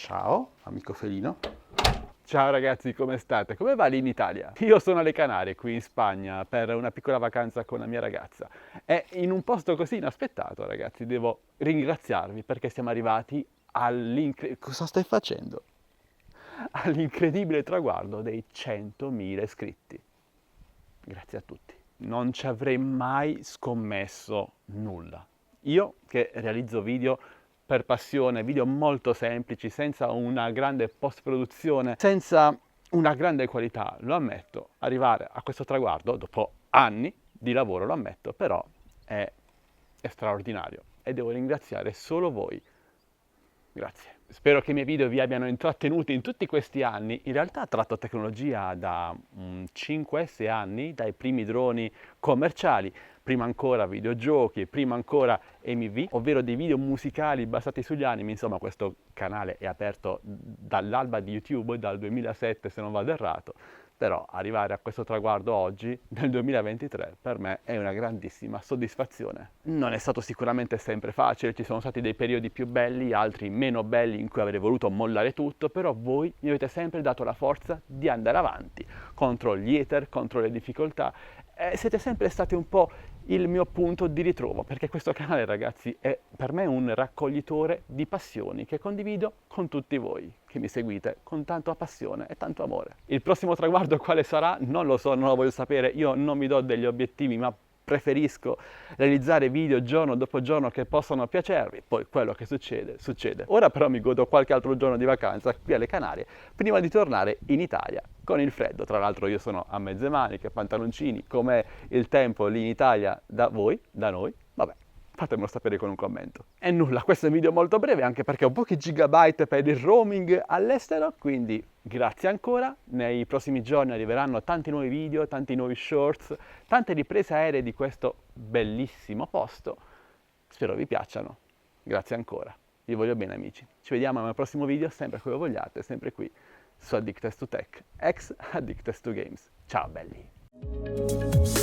Ciao, amico felino. Ciao ragazzi, come state? Come va lì in Italia? Io sono alle Canarie, qui in Spagna, per una piccola vacanza con la mia ragazza. E in un posto così inaspettato, ragazzi, devo ringraziarvi perché siamo arrivati Cosa stai facendo? All'incredibile traguardo dei 100.000 iscritti. Grazie a tutti. Non ci avrei mai scommesso nulla. Io che realizzo video per passione, video molto semplici, senza una grande post-produzione, senza una grande qualità, lo ammetto, arrivare a questo traguardo, dopo anni di lavoro, lo ammetto, però è straordinario e devo ringraziare solo voi. Grazie. Spero che i miei video vi abbiano intrattenuti in tutti questi anni. In realtà tratto tecnologia da 5-6 anni, dai primi droni commerciali, prima ancora videogiochi, prima ancora MV, ovvero dei video musicali basati sugli anime. Insomma, questo canale è aperto dall'alba di YouTube, dal 2007 se non vado errato. Però arrivare a questo traguardo oggi, nel 2023, per me è una grandissima soddisfazione. Non è stato sicuramente sempre facile, ci sono stati dei periodi più belli, altri meno belli in cui avrei voluto mollare tutto, però voi mi avete sempre dato la forza di andare avanti contro gli hater, contro le difficoltà. Siete sempre stati un po' il mio punto di ritrovo, perché questo canale, ragazzi, è per me un raccoglitore di passioni che condivido con tutti voi che mi seguite con tanta passione e tanto amore. Il prossimo traguardo quale sarà? Non lo so, non lo voglio sapere, io non mi do degli obiettivi, ma preferisco realizzare video giorno dopo giorno che possano piacervi, poi quello che succede, succede. Ora però mi godo qualche altro giorno di vacanza qui alle Canarie, prima di tornare in Italia con il freddo. Tra l'altro io sono a mezze maniche, pantaloncini, com'è il tempo lì in Italia da voi, da noi? Vabbè, fatemelo sapere con un commento. E nulla, questo è un video molto breve anche perché ho pochi gigabyte per il roaming all'estero, quindi grazie ancora. Nei prossimi giorni arriveranno tanti nuovi video, tanti nuovi shorts, tante riprese aeree di questo bellissimo posto. Spero vi piacciono. Grazie ancora. Vi voglio bene amici. Ci vediamo al prossimo video, sempre come vogliate, sempre qui su Addicted to Tech, ex Addicted to Games. Ciao belli!